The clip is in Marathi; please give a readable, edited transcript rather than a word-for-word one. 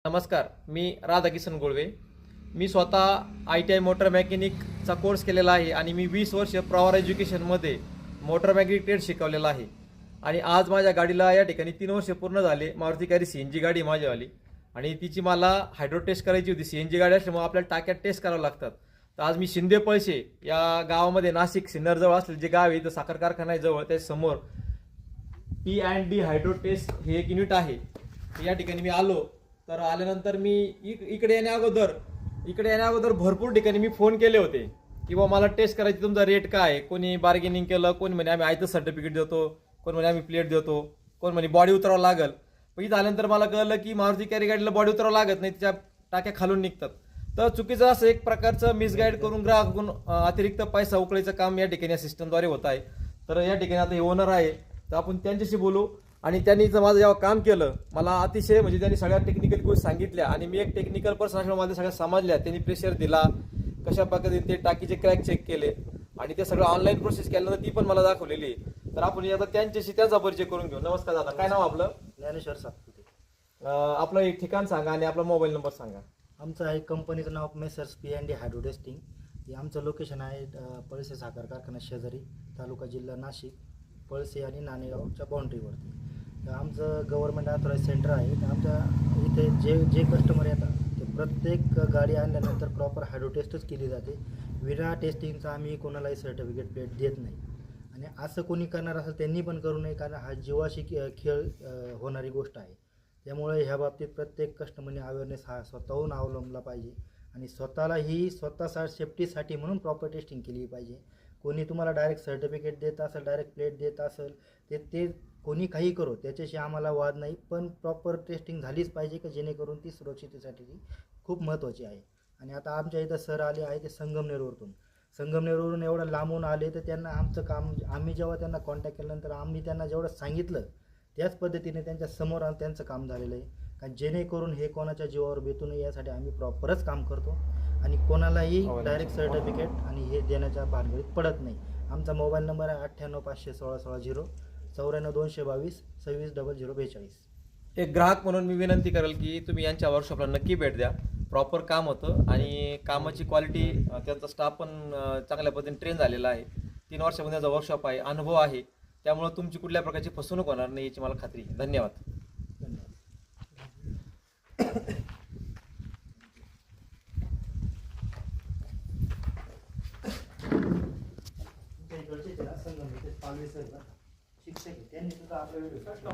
नमस्कार, मी राधाकिशन गोळवे. मी स्वतः ITI मोटर मेकॅनिकचा कोर्स केलेला आहे आणि मी 20 वर्ष पॉवर एज्युकेशनमध्ये मोटर मेकॅनिक ट्रेड शिकवलेला आहे. आणि आज माझ्या गाडीला या ठिकाणी 3 वर्ष पूर्ण झाले. मारुती कॅरी CNG गाडी माझ्यावाली आणि तिची मला हायड्रो टेस्ट करायची होती. CNG गाडी असल्यामुळे आपल्याला टाक्यात टेस्ट करावं लागतात. तर आज मी शिंदे पळशे या गावामध्ये नाशिक सिन्नरजवळ असलेले जे गाव आहे इथं साखर कारखाना आहे जवळ, त्या समोर P&D हायड्रो टेस्ट हे एक युनिट आहे. या ठिकाणी मी आलो. तर आल्यानंतर मी इकडे येण्याअगोदर भरपूर ठिकाणी मी फोन केले होते की बाबा मला टेस्ट करायची, तुमचा रेट काय आहे. कोणी बार्गेनिंग केलं, कोणी म्हणे आम्ही आयतं सर्टिफिकेट देतो, कोण म्हणे आम्ही प्लेट देतो, कोण म्हणे बॉडी उतरावं लागल. पण इथं आल्यानंतर मला कळलं की मारुती कॅरी गाडीला बॉडी उतरावं लागत नाही, तिच्या टाक्या खालून निघतात. तर चुकीचं असं एक प्रकारचं मिसगाईड करून ग्राहकाकडून अतिरिक्त पैसा उकळायचं काम या ठिकाणी या सिस्टमद्वारे होत आहे. तर या ठिकाणी आता हे ओनर आहे, तर आपण त्यांच्याशी बोलू. आणि त्यांनी माझं जेव्हा काम केलं, मला अतिशय म्हणजे त्यांनी सगळ्या टेक्निकल गोष्टी सांगितल्या आणि मी एक टेक्निकल पर्सन असल्यामुळे माझ्या सगळ्या समजल्या. त्यांनी प्रेशर दिला, कशा पद्धतीने ते टाकीचे क्रॅक चेक केले आणि ते सगळं ऑनलाईन प्रोसेस केल्यानंतर ती पण मला दाखवलेली आहे. तर आपण आता त्यांच्याशी त्यांचा परिचय करून घेऊ. नमस्कार दादा, काय नाव आपलं? ज्ञानेश्वर सातपुते. आपलं एक ठिकाण सांगा आणि आपला मोबाईल नंबर सांगा. आमचं आहे कंपनीचं नाव मेसर्स P&D हायड्रो टेस्टिंग. हे आमचं लोकेशन आहे पळसे साखर कारखाना शेजारी, तालुका जिल्हा नाशिक, पळसे आणि नाणेगावच्या बाउंड्रीवरती. तर आमचं गव्हर्नमेंट ऑथराईज सेंटर आहे. तर आमच्या इथे जे कस्टमर येतात ते प्रत्येक गाडी आणल्यानंतर प्रॉपर हायड्रो टेस्टच केली जाते. विना टेस्टिंगचा आम्ही कोणालाही सर्टिफिकेट प्लेट देत नाही. आणि असं कोणी करणार असेल त्यांनी पण करू नये, कारण हा जीवाशी खेळ होणारी गोष्ट आहे. त्यामुळे ह्या बाबतीत प्रत्येक कस्टमरने अवेअरनेस हा स्वतःहून अवलंबला पाहिजे आणि स्वतःलाही स्वतः सेफ्टीसाठी म्हणून प्रॉपर टेस्टिंग केली पाहिजे. कोणी तुम्हाला डायरेक्ट सर्टिफिकेट देत असेल, डायरेक्ट प्लेट देत असेल, ते कोणी काही करो, त्याच्याशी आम्हाला वाद नाही. पण प्रॉपर टेस्टिंग झालीच पाहिजे की जेणेकरून ती सुरक्षिततेसाठी खूप महत्त्वाची आहे. आणि आता आमच्या इथं सर आले आहे ते संगमनेरवरून एवढं लांबून आले. तर त्यांना आमचं काम, आम्ही जेव्हा त्यांना कॉन्टॅक्ट केल्यानंतर आम्ही त्यांना जेवढं सांगितलं त्याच पद्धतीने त्यांच्या समोर त्यांचं काम झालेलं आहे. कारण जेणेकरून हे कोणाच्या जीवावर बेतू नये यासाठी आम्ही प्रॉपरच काम करतो आणि कोणालाही डायरेक्ट सर्टिफिकेट आणि हे देण्याच्या भानगडीत पडत नाही. आमचा मोबाईल नंबर आहे 98516160 94 222 260042. एक ग्राहक म्हणून मी विनंती करेल की तुम्ही यांच्या वर्कशॉपला नक्की भेट द्या. प्रॉपर काम होतं आणि कामाची क्वालिटी, त्यांचा स्टाफ पण चांगल्या पद्धतीने ट्रेन झालेला आहे. 3 वर्षामध्ये त्याचा वर्कशॉप आहे, अनुभव आहे. त्यामुळे तुमची कुठल्या प्रकारची फसवणूक होणार नाही याची मला खात्री आहे. धन्यवाद. शिक्षक त्यांनी सुद्धा आपल्या